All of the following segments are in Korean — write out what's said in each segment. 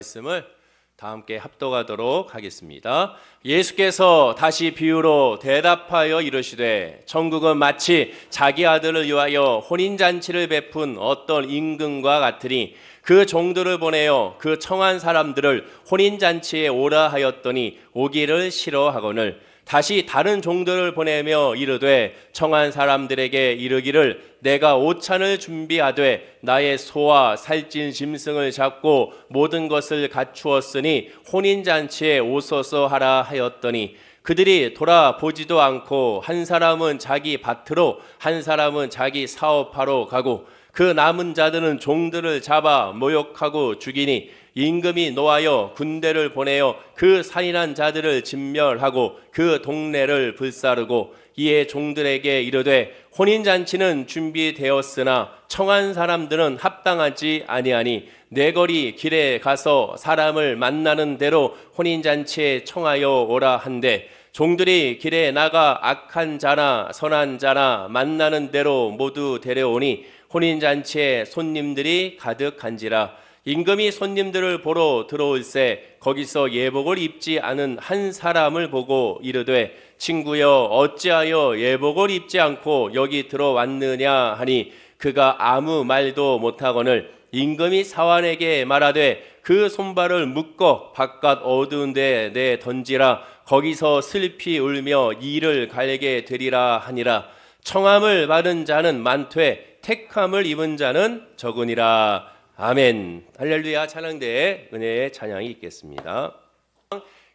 말씀을 다 함께 합독하도록 하겠습니다. 예수께서 다시 비유로 대답하여 이르시되 천국은 마치 자기 아들을 위하여 혼인잔치를 베푼 어떤 임금과 같으니 그 종들을 보내어 그 청한 사람들을 혼인잔치에 오라 하였더니 오기를 싫어하거늘 다시 다른 종들을 보내며 이르되 청한 사람들에게 이르기를 내가 오찬을 준비하되 나의 소와 살찐 짐승을 잡고 모든 것을 갖추었으니 혼인잔치에 오소서 하라 하였더니 그들이 돌아보지도 않고 한 사람은 자기 밭으로 한 사람은 자기 사업하러 가고 그 남은 자들은 종들을 잡아 모욕하고 죽이니 임금이 노하여 군대를 보내어 그 살인한 자들을 진멸하고 그 동네를 불사르고 이에 종들에게 이르되 혼인잔치는 준비되었으나 청한 사람들은 합당하지 아니하니 내거리 길에 가서 사람을 만나는 대로 혼인잔치에 청하여 오라 한데 종들이 길에 나가 악한 자나 선한 자나 만나는 대로 모두 데려오니 혼인잔치에 손님들이 가득한지라. 임금이 손님들을 보러 들어올새 거기서 예복을 입지 않은 한 사람을 보고 이르되 친구여 어찌하여 예복을 입지 않고 여기 들어왔느냐 하니 그가 아무 말도 못하거늘 임금이 사환에게 말하되 그 손발을 묶어 바깥 어두운 데 내 던지라 거기서 슬피 울며 이를 갈게 되리라 하니라. 청함을 받은 자는 많되 택함을 입은 자는 적으니라. 아멘. 할렐루야. 찬양대에 은혜의 찬양이 있겠습니다.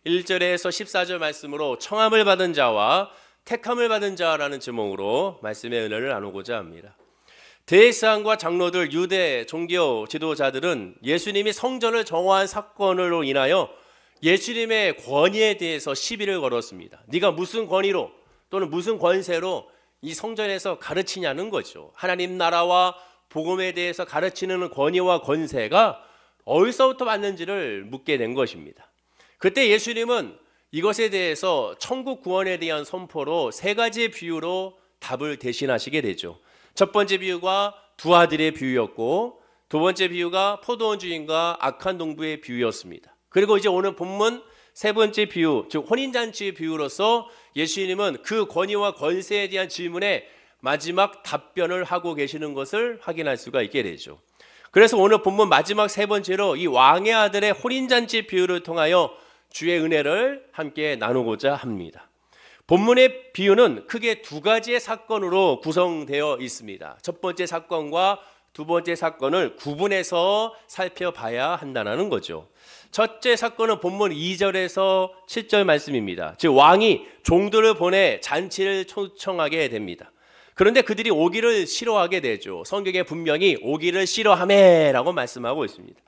1절에서 14절 말씀으로 청함을 받은 자와 택함을 받은 자라는 제목으로 말씀의 은혜를 나누고자 합니다. 대제사장과 장로들, 유대 종교 지도자들은 예수님이 성전을 정화한 사건으로 인하여 예수님의 권위에 대해서 시비를 걸었습니다. 네가 무슨 권위로 또는 무슨 권세로 이 성전에서 가르치냐는 거죠. 하나님 나라와 복음에 대해서 가르치는 권위와 권세가 어디서부터 왔는지를 묻게 된 것입니다. 그때 예수님은 이것에 대해서 천국 구원에 대한 선포로 세 가지의 비유로 답을 대신하시게 되죠. 첫 번째 비유가 두 아들의 비유였고 두 번째 비유가 포도원 주인과 악한 농부의 비유였습니다. 그리고 이제 오늘 본문 세 번째 비유, 즉 혼인잔치의 비유로서 예수님은 그 권위와 권세에 대한 질문에 마지막 답변을 하고 계시는 것을 확인할 수가 있게 되죠. 그래서 오늘 본문 마지막 세 번째로 이 왕의 아들의 혼인잔치 비유를 통하여 주의 은혜를 함께 나누고자 합니다. 본문의 비유는 크게 두 가지의 사건으로 구성되어 있습니다. 첫 번째 사건과 두 번째 사건을 구분해서 살펴봐야 한다는 거죠. 첫째 사건은 본문 2절에서 7절 말씀입니다. 즉 왕이 종들을 보내 잔치를 초청하게 됩니다. 그런데 그들이 오기를 싫어하게 되죠. 성경에 분명히 오기를 싫어하매라고 말씀하고 있습니다.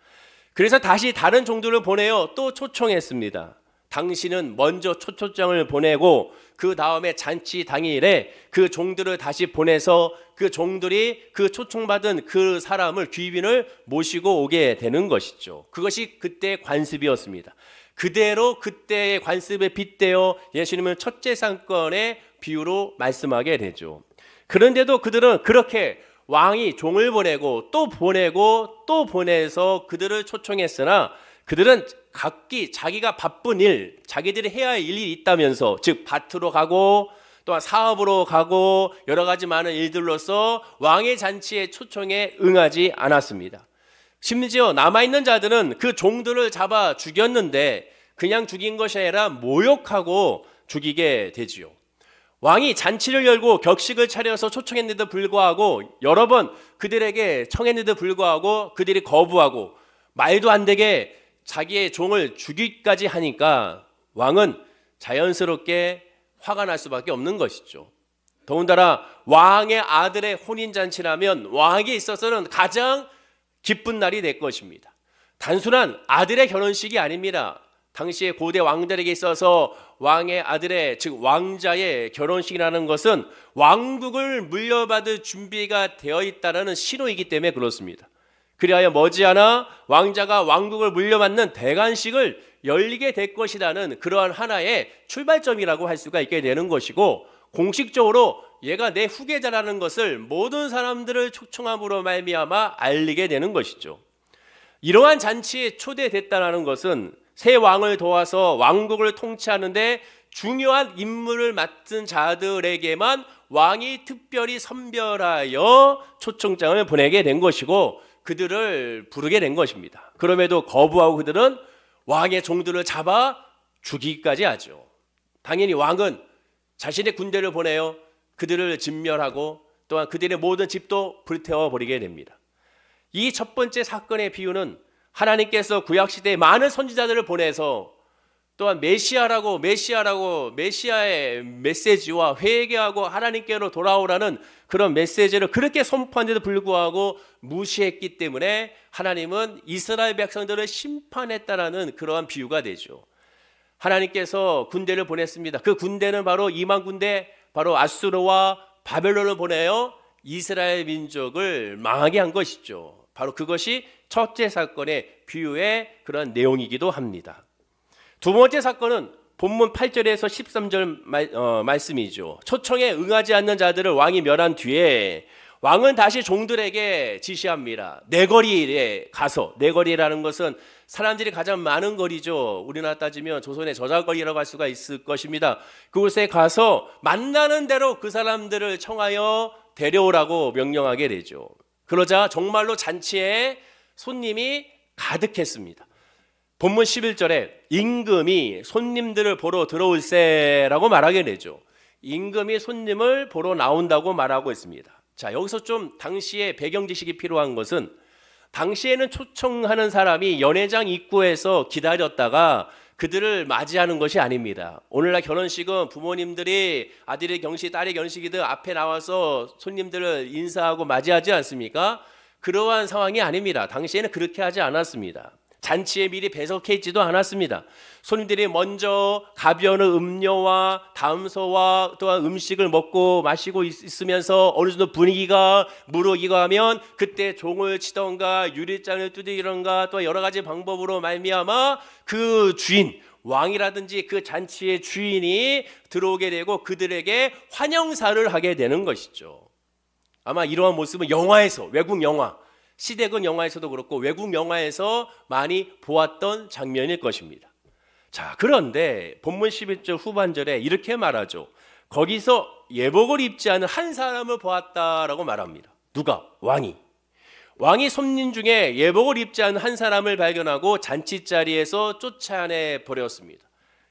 그래서 다시 다른 종들을 보내어 또 초청했습니다. 당신은 먼저 초청장을 보내고 그 다음에 잔치 당일에 그 종들을 다시 보내서 그 종들이 그 초청받은 그 사람을 귀빈을 모시고 오게 되는 것이죠. 그것이 그때의 관습이었습니다. 그대로 그때의 관습에 빗대어 예수님은 첫째 사건의 비유로 말씀하게 되죠. 그런데도 그들은 그렇게 왕이 종을 보내고 또 보내서 그들을 초청했으나 그들은 각기 자기가 바쁜 일, 자기들이 해야 할 일이 있다면서 즉 밭으로 가고 또한 사업으로 가고 여러 가지 많은 일들로서 왕의 잔치의 초청에 응하지 않았습니다. 심지어 남아있는 자들은 그 종들을 잡아 죽였는데 그냥 죽인 것이 아니라 모욕하고 죽이게 되지요. 왕이 잔치를 열고 격식을 차려서 초청했는데도 불구하고 여러 번 그들에게 청했는데도 불구하고 그들이 거부하고 말도 안 되게 자기의 종을 죽이기까지 하니까 왕은 자연스럽게 화가 날 수밖에 없는 것이죠. 더군다나 왕의 아들의 혼인잔치라면 왕에게 있어서는 가장 기쁜 날이 될 것입니다. 단순한 아들의 결혼식이 아닙니다. 당시의 고대 왕들에게 있어서 왕의 아들의 즉 왕자의 결혼식이라는 것은 왕국을 물려받을 준비가 되어 있다는 신호이기 때문에 그렇습니다. 그리하여 머지않아 왕자가 왕국을 물려받는 대관식을 열리게 될 것이라는 그러한 하나의 출발점이라고 할 수가 있게 되는 것이고 공식적으로 얘가 내 후계자라는 것을 모든 사람들을 초청함으로 말미암아 알리게 되는 것이죠. 이러한 잔치에 초대됐다는 것은 새 왕을 도와서 왕국을 통치하는데 중요한 임무를 맡은 자들에게만 왕이 특별히 선별하여 초청장을 보내게 된 것이고 그들을 부르게 된 것입니다. 그럼에도 거부하고 그들은 왕의 종들을 잡아 죽이기까지 하죠. 당연히 왕은 자신의 군대를 보내어 그들을 진멸하고 또한 그들의 모든 집도 불태워 버리게 됩니다. 이 첫 번째 사건의 비유는 하나님께서 구약시대에 많은 선지자들을 보내서 또한 메시아의 메시지와 회개하고 하나님께로 돌아오라는 그런 메시지를 그렇게 선포한데도 불구하고 무시했기 때문에 하나님은 이스라엘 백성들을 심판했다라는 그러한 비유가 되죠. 하나님께서 군대를 보냈습니다. 그 군대는 바로 2만 군대, 바로 아수르와 바벨론을 보내어 이스라엘 민족을 망하게 한 것이죠. 바로 그것이 첫째 사건의 비유의 그런 내용이기도 합니다. 두 번째 사건은 본문 8절에서 13절 말씀이죠. 초청에 응하지 않는 자들을 왕이 멸한 뒤에 왕은 다시 종들에게 지시합니다. 내거리에 가서, 내거리라는 것은 사람들이 가장 많은 거리죠. 우리나라 따지면 조선의 저작거리라고 할 수가 있을 것입니다. 그곳에 가서 만나는 대로 그 사람들을 청하여 데려오라고 명령하게 되죠. 그러자 정말로 잔치에 손님이 가득했습니다. 본문 11절에 임금이 손님들을 보러 들어올세라고 말하게 되죠. 임금이 손님을 보러 나온다고 말하고 있습니다. 자, 여기서 좀 당시의 배경 지식이 필요한 것은 당시에는 초청하는 사람이 연회장 입구에서 기다렸다가 그들을 맞이하는 것이 아닙니다. 오늘날 결혼식은 부모님들이 아들의 결혼식, 딸의 결혼식이든 앞에 나와서 손님들을 인사하고 맞이하지 않습니까? 그러한 상황이 아닙니다. 당시에는 그렇게 하지 않았습니다. 잔치에 미리 배석해 있지도 않았습니다. 손님들이 먼저 가벼운 음료와 담소와 또한 음식을 먹고 마시고 있으면서 어느 정도 분위기가 무르익어 가면 그때 종을 치던가 유리잔을 두드리던가 또 여러 가지 방법으로 말미암아 그 주인, 왕이라든지 그 잔치의 주인이 들어오게 되고 그들에게 환영사를 하게 되는 것이죠. 아마 이러한 모습은 영화에서, 외국 영화, 시대극 영화에서도 그렇고 외국 영화에서 많이 보았던 장면일 것입니다. 자, 그런데 본문 11절 후반절에 이렇게 말하죠. 거기서 예복을 입지 않은 한 사람을 보았다라고 말합니다. 누가? 왕이 손님 중에 예복을 입지 않은 한 사람을 발견하고 잔치자리에서 쫓아내 버렸습니다.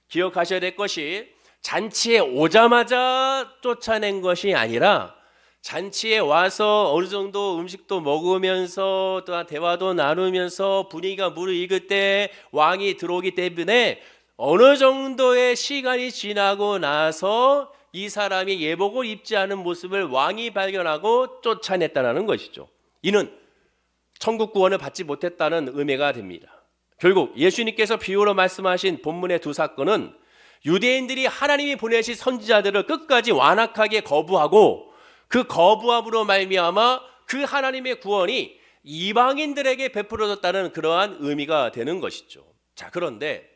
기억하셔야 될 것이 잔치에 오자마자 쫓아낸 것이 아니라 잔치에 와서 어느 정도 음식도 먹으면서 또한 대화도 나누면서 분위기가 무르익을 때 왕이 들어오기 때문에 어느 정도의 시간이 지나고 나서 이 사람이 예복을 입지 않은 모습을 왕이 발견하고 쫓아냈다는 것이죠. 이는 천국 구원을 받지 못했다는 의미가 됩니다. 결국 예수님께서 비유로 말씀하신 본문의 두 사건은 유대인들이 하나님이 보내신 선지자들을 끝까지 완악하게 거부하고 그 거부함으로 말미암아 그 하나님의 구원이 이방인들에게 베풀어졌다는 그러한 의미가 되는 것이죠. 자, 그런데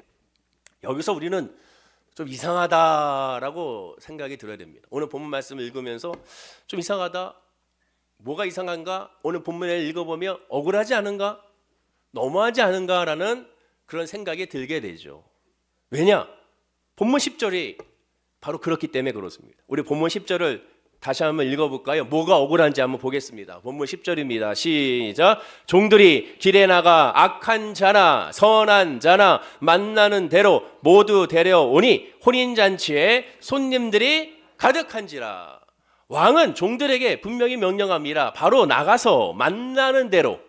여기서 우리는 좀 이상하다라고 생각이 들어야 됩니다. 오늘 본문 말씀을 읽으면서 좀 이상하다, 뭐가 이상한가? 오늘 본문을 읽어보면 억울하지 않은가? 너무하지 않은가라는 그런 생각이 들게 되죠. 왜냐? 본문 10절이 바로 그렇기 때문에 그렇습니다. 우리 본문 10절을 다시 한번 읽어볼까요? 뭐가 억울한지 한번 보겠습니다. 본문 10절입니다. 시작. 종들이 길에 나가 악한 자나 선한 자나 만나는 대로 모두 데려오니 혼인잔치에 손님들이 가득한지라. 왕은 종들에게 분명히 명령합니다. 바로 나가서 만나는 대로,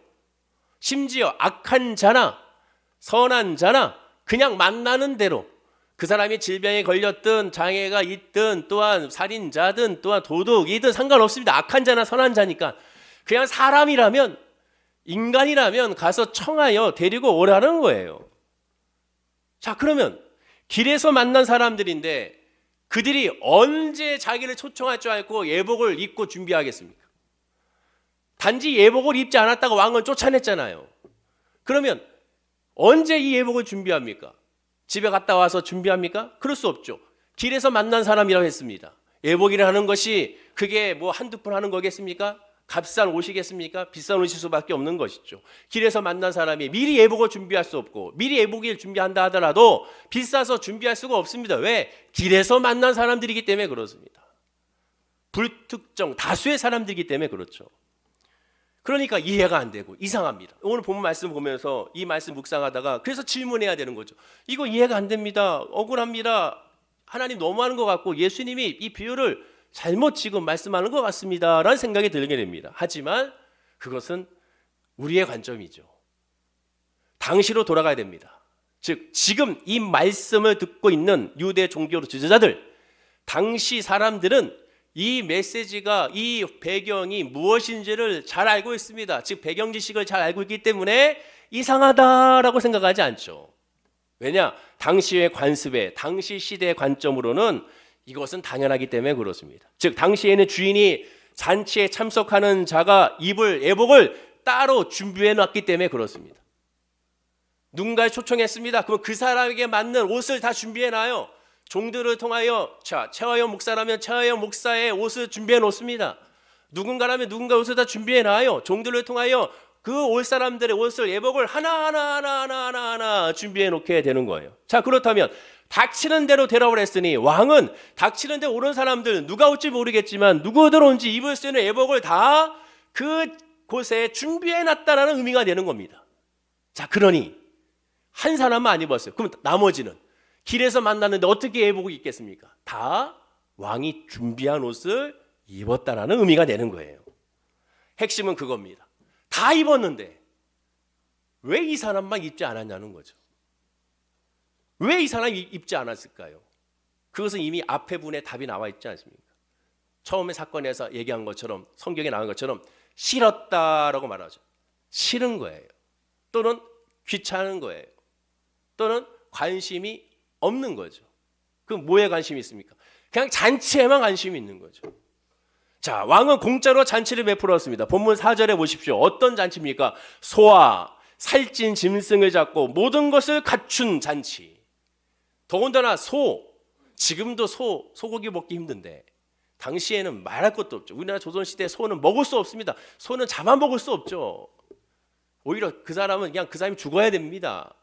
심지어 악한 자나 선한 자나 그냥 만나는 대로, 그 사람이 질병에 걸렸든 장애가 있든 또한 살인자든 또한 도둑이든 상관없습니다. 악한 자나 선한 자니까 그냥 사람이라면, 인간이라면 가서 청하여 데리고 오라는 거예요. 자, 그러면 길에서 만난 사람들인데 그들이 언제 자기를 초청할 줄 알고 예복을 입고 준비하겠습니까? 단지 예복을 입지 않았다가 왕은 쫓아냈잖아요. 그러면 언제 이 예복을 준비합니까? 집에 갔다 와서 준비합니까? 그럴 수 없죠. 길에서 만난 사람이라고 했습니다. 예복이라는 것이 그게 뭐 한두 푼 하는 거겠습니까? 값싼 옷이겠습니까? 비싼 옷일 수밖에 없는 것이죠. 길에서 만난 사람이 미리 예복을 준비할 수 없고 미리 예복을 준비한다 하더라도 비싸서 준비할 수가 없습니다. 왜? 길에서 만난 사람들이기 때문에 그렇습니다. 불특정 다수의 사람들이기 때문에 그렇죠. 그러니까 이해가 안 되고 이상합니다. 오늘 본문 말씀 보면서 이 말씀 묵상하다가 그래서 질문해야 되는 거죠. 이거 이해가 안 됩니다. 억울합니다. 하나님 너무하는 것 같고 예수님이 이 비유를 잘못 지금 말씀하는 것 같습니다 라는 생각이 들게 됩니다. 하지만 그것은 우리의 관점이죠. 당시로 돌아가야 됩니다. 즉 지금 이 말씀을 듣고 있는 유대 종교 지도자들, 당시 사람들은 이 메시지가, 이 배경이 무엇인지를 잘 알고 있습니다. 즉 배경 지식을 잘 알고 있기 때문에 이상하다라고 생각하지 않죠. 왜냐? 당시의 관습에, 당시 시대의 관점으로는 이것은 당연하기 때문에 그렇습니다. 즉 당시에는 주인이 잔치에 참석하는 자가 입을 예복을 따로 준비해 놨기 때문에 그렇습니다. 누군가를 초청했습니다. 그럼 그 사람에게 맞는 옷을 다 준비해 놔요. 종들을 통하여 최화영 목사라면 최화영 목사의 옷을 준비해 놓습니다. 누군가라면 누군가 옷을 다 준비해 놔요. 종들을 통하여 그 올 사람들의 옷을 예복을 하나 준비해 놓게 되는 거예요. 자, 그렇다면 닥치는 대로 되라고 했으니 왕은 닥치는 대로 오는 사람들 누가 올지 모르겠지만 누구들 온지 입을 수 있는 예복을 다 그 곳에 준비해 놨다라는 의미가 되는 겁니다. 자, 그러니 한 사람만 안 입었어요. 그럼 나머지는 길에서 만났는데 어떻게 예복을 입겠습니까? 다 왕이 준비한 옷을 입었다라는 의미가 되는 거예요. 핵심은 그겁니다. 다 입었는데 왜 이 사람만 입지 않았냐는 거죠. 왜 이 사람이 입지 않았을까요? 그것은 이미 앞에 분의 답이 나와 있지 않습니까? 처음에 사건에서 얘기한 것처럼, 성경에 나온 것처럼 싫었다라고 말하죠. 싫은 거예요. 또는 귀찮은 거예요. 또는 관심이 없는 거죠. 그럼 뭐에 관심이 있습니까? 그냥 잔치에만 관심이 있는 거죠. 자, 왕은 공짜로 잔치를 베풀었습니다. 본문 4절에 보십시오. 어떤 잔치입니까? 소와 살찐 짐승을 잡고 모든 것을 갖춘 잔치. 더군다나 지금도 소고기 먹기 힘든데 당시에는 말할 것도 없죠. 우리나라 조선시대 소는 먹을 수 없습니다. 소는 잡아먹을 수 없죠. 오히려 그 사람은 그냥 그 사람이 죽어야 됩니다.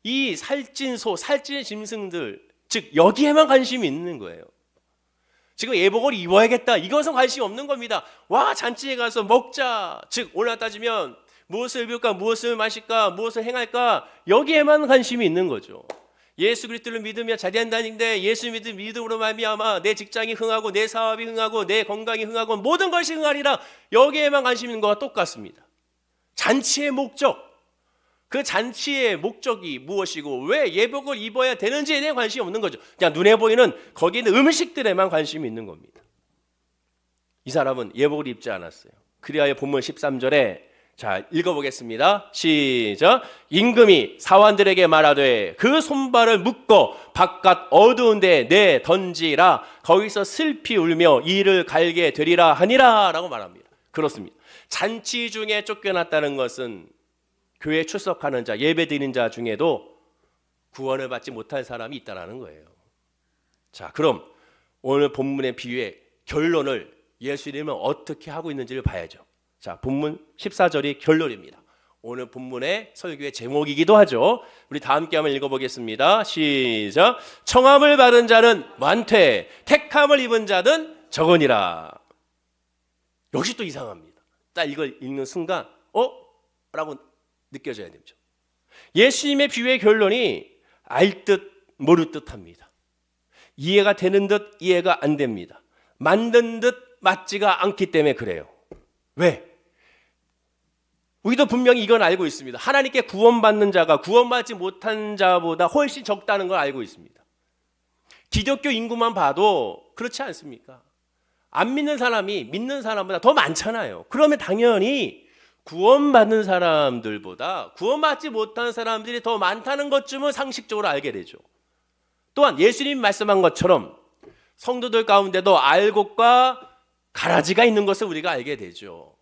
이 살찐 살찐 짐승들, 즉 여기에만 관심이 있는 거예요. 지금 예복을 입어야겠다, 이것은 관심이 없는 겁니다. 와, 잔치에 가서 먹자. 즉 오늘 따지면 무엇을 입을까, 무엇을 마실까, 무엇을 행할까, 여기에만 관심이 있는 거죠. 예수 그리스도를 믿으며 자리한다는데 예수 믿음으로 말미암아 내 직장이 흥하고 내 사업이 흥하고 내 건강이 흥하고 모든 것이 흥하리라, 여기에만 관심 있는 것과 똑같습니다. 잔치의 목적, 그 잔치의 목적이 무엇이고 왜 예복을 입어야 되는지에 대해 관심이 없는 거죠. 그냥 눈에 보이는 거기 있는 음식들에만 관심이 있는 겁니다. 이 사람은 예복을 입지 않았어요. 그리하여 본문 13절에 자, 읽어보겠습니다. 시작. 임금이 사환들에게 말하되 그 손발을 묶어 바깥 어두운 데 내 던지라, 거기서 슬피 울며 이를 갈게 되리라 하니라 라고 말합니다. 그렇습니다. 잔치 중에 쫓겨났다는 것은 교회에 출석하는 자, 예배드리는 자 중에도 구원을 받지 못할 사람이 있다는 거예요. 자, 그럼 오늘 본문의 비유의 결론을 예수님은 어떻게 하고 있는지를 봐야죠. 자, 본문 14절이 결론입니다. 오늘 본문의 설교의 제목이기도 하죠. 우리 다 함께 한번 읽어보겠습니다. 시작. 청함을 받은 자는 많되 택함을 입은 자는 적으니라. 역시 또 이상합니다. 딱 이걸 읽는 순간 라고 느껴져야 되죠. 예수님의 비유의 결론이 알 듯 모를 듯 합니다. 이해가 되는 듯 이해가 안 됩니다. 맞는 듯 맞지가 않기 때문에 그래요. 왜? 우리도 분명히 이건 알고 있습니다. 하나님께 구원받는 자가 구원받지 못한 자보다 훨씬 적다는 걸 알고 있습니다. 기독교 인구만 봐도 그렇지 않습니까? 안 믿는 사람이 믿는 사람보다 더 많잖아요. 그러면 당연히 구원받는 사람들보다 구원받지 못한 사람들이 더 많다는 것쯤은 상식적으로 알게 되죠. 또한 예수님이 말씀한 것처럼 성도들 가운데도 알곡과 가라지가 있는 것을 우리가 알게 되죠.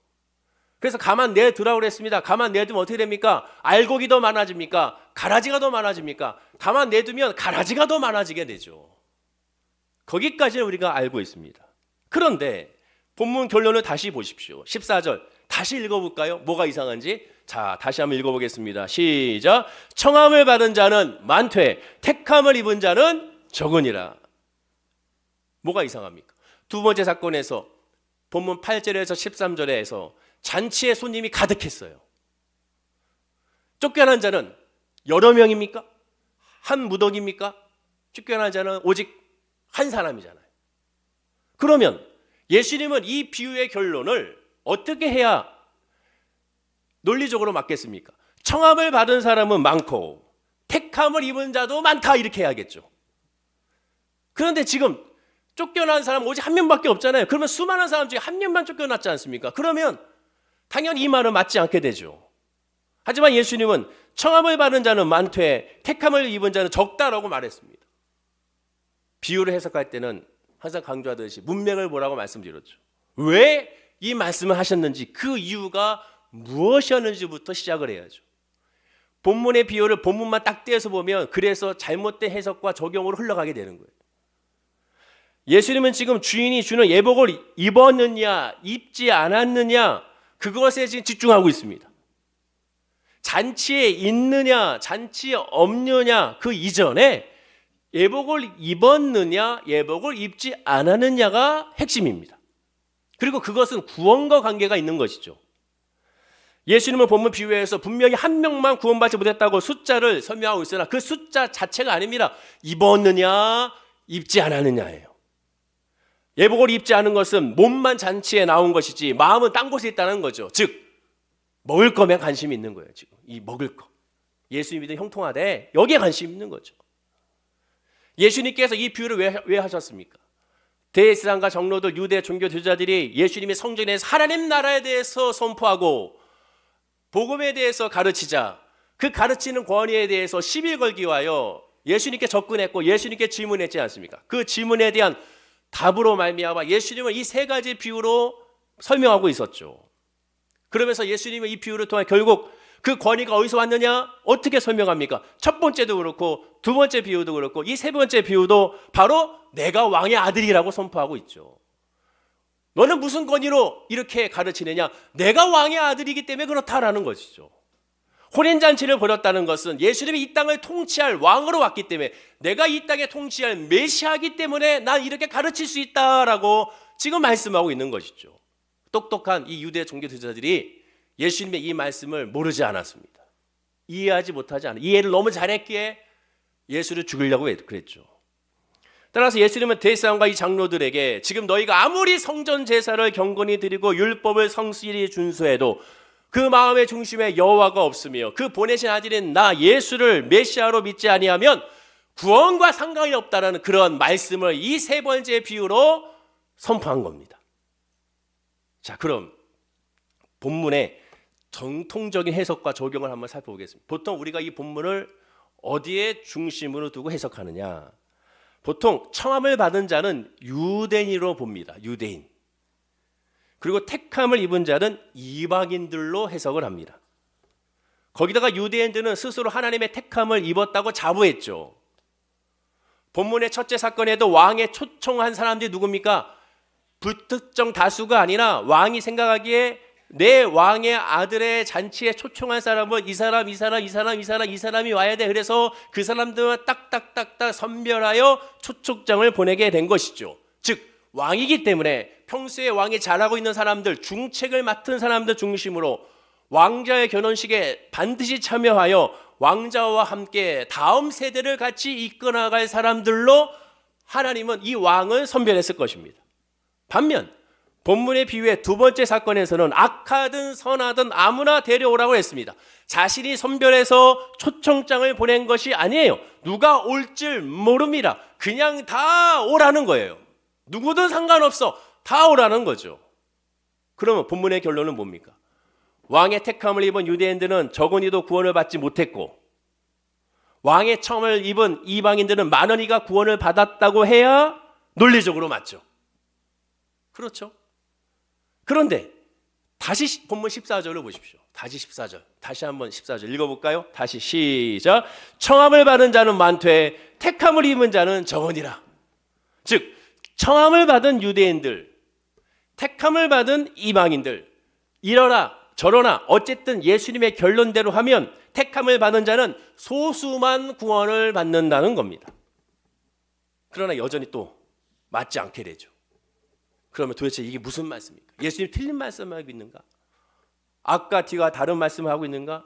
그래서 가만 내두라고 그랬습니다. 가만 내두면 어떻게 됩니까? 알곡이 더 많아집니까? 가라지가 더 많아집니까? 가만 내두면 가라지가 더 많아지게 되죠. 거기까지는 우리가 알고 있습니다. 그런데 본문 결론을 다시 보십시오. 14절 다시 읽어볼까요? 뭐가 이상한지. 자, 다시 한번 읽어보겠습니다. 시작. 청함을 받은 자는 많되 택함을 입은 자는 적으니라. 뭐가 이상합니까? 두 번째 사건에서 본문 8절에서 13절에서 잔치에 손님이 가득했어요. 쫓겨난 자는 여러 명입니까? 한 무덕입니까? 쫓겨난 자는 오직 한 사람이잖아요. 그러면 예수님은 이 비유의 결론을 어떻게 해야 논리적으로 맞겠습니까? 청함을 받은 사람은 많고 택함을 입은 자도 많다, 이렇게 해야겠죠. 그런데 지금 쫓겨난 사람 오직 한 명밖에 없잖아요. 그러면 수많은 사람 중에 한 명만 쫓겨났지 않습니까? 그러면 당연히 이 말은 맞지 않게 되죠. 하지만 예수님은 청함을 받은 자는 많되 택함을 입은 자는 적다라고 말했습니다. 비유를 해석할 때는 항상 강조하듯이 문맥을 보라고 말씀드렸죠. 왜 이 말씀을 하셨는지, 그 이유가 무엇이었는지부터 시작을 해야죠. 본문의 비유를 본문만 딱 떼어서 보면 그래서 잘못된 해석과 적용으로 흘러가게 되는 거예요. 예수님은 지금 주인이 주는 예복을 입었느냐 입지 않았느냐, 그것에 지금 집중하고 있습니다. 잔치에 있느냐 잔치에 없느냐 그 이전에 예복을 입었느냐 예복을 입지 않았느냐가 핵심입니다. 그리고 그것은 구원과 관계가 있는 것이죠. 예수님은 본문 비유에서 분명히 한 명만 구원받지 못했다고 숫자를 설명하고 있으나 그 숫자 자체가 아닙니다. 입었느냐 입지 않았느냐예요. 예복을 입지 않은 것은 몸만 잔치에 나온 것이지 마음은 딴 곳에 있다는 거죠. 즉 먹을 거면 관심이 있는 거예요. 지금 이 먹을 거, 예수 믿음 형통하되 여기에 관심이 있는 거죠. 예수님께서 이 비유를 왜 하셨습니까? 대제사장과 장로들, 유대 종교 지도자들이 예수님의 성전에서 하나님 나라에 대해서 선포하고 복음에 대해서 가르치자, 그 가르치는 권위에 대해서 시비 걸기 위하여 예수님께 접근했고 예수님께 질문했지 않습니까? 그 질문에 대한 답으로 말미암아 예수님은 이 세 가지 비유로 설명하고 있었죠. 그러면서 예수님은 이 비유를 통해 결국 그 권위가 어디서 왔느냐? 어떻게 설명합니까? 첫 번째도 그렇고 두 번째 비유도 그렇고 이 세 번째 비유도 바로 내가 왕의 아들이라고 선포하고 있죠. 너는 무슨 권위로 이렇게 가르치느냐? 내가 왕의 아들이기 때문에 그렇다라는 것이죠. 혼인잔치를 벌였다는 것은 예수님이 이 땅을 통치할 왕으로 왔기 때문에, 내가 이 땅에 통치할 메시아이기 때문에 난 이렇게 가르칠 수 있다라고 지금 말씀하고 있는 것이죠. 똑똑한 이 유대 종교 지도자들이 예수님의 이 말씀을 모르지 않았습니다. 이해하지 못하지 않아. 이해를 너무 잘했기에 예수를 죽이려고 그랬죠. 따라서 예수님은 대제사장과 이 장로들에게 지금 너희가 아무리 성전 제사를 경건히 드리고 율법을 성실히 준수해도 그 마음의 중심에 여호와가 없으며 그 보내신 아들인 나 예수를 메시아로 믿지 아니하면 구원과 상관이 없다라는 그런 말씀을 이 세 번째 비유로 선포한 겁니다. 자, 그럼 본문의 정통적인 해석과 적용을 한번 살펴보겠습니다. 보통 우리가 이 본문을 어디에 중심으로 두고 해석하느냐? 보통 청함을 받은 자는 유대인으로 봅니다. 유대인. 그리고 택함을 입은 자는 이방인들로 해석을 합니다. 거기다가 유대인들은 스스로 하나님의 택함을 입었다고 자부했죠. 본문의 첫째 사건에도 왕에 초청한 사람들이 누굽니까? 불특정 다수가 아니라 왕이 생각하기에 내 왕의 아들의 잔치에 초청한 사람은 이 사람이 와야 돼. 그래서 그 사람들은 딱딱딱딱 선별하여 초청장을 보내게 된 것이죠. 즉 왕이기 때문에 평소에 왕이 잘하고 있는 사람들, 중책을 맡은 사람들 중심으로 왕자의 결혼식에 반드시 참여하여 왕자와 함께 다음 세대를 같이 이끌어나갈 사람들로 하나님은 이 왕을 선별했을 것입니다. 반면 본문의 비유의 두 번째 사건에서는 악하든 선하든 아무나 데려오라고 했습니다. 자신이 선별해서 초청장을 보낸 것이 아니에요. 누가 올 줄 모릅니다. 그냥 다 오라는 거예요. 누구든 상관없어. 다 오라는 거죠. 그러면 본문의 결론은 뭡니까? 왕의 택함을 입은 유대인들은 적은이도 구원을 받지 못했고, 왕의 청을 입은 이방인들은 많은이가 구원을 받았다고 해야 논리적으로 맞죠. 그렇죠. 그런데 다시 본문 14절을 보십시오. 다시 14절. 다시 한번 14절 읽어볼까요? 다시 시작. 청함을 받은 자는 많되 택함을 입은 자는 적으니라. 즉 청함을 받은 유대인들, 택함을 받은 이방인들, 이러나 저러나 어쨌든 예수님의 결론대로 하면 택함을 받은 자는 소수만 구원을 받는다는 겁니다. 그러나 여전히 또 맞지 않게 되죠. 그러면 도대체 이게 무슨 말씀입니까? 예수님 틀린 말씀을 하고 있는가? 아까 뒤가 다른 말씀을 하고 있는가?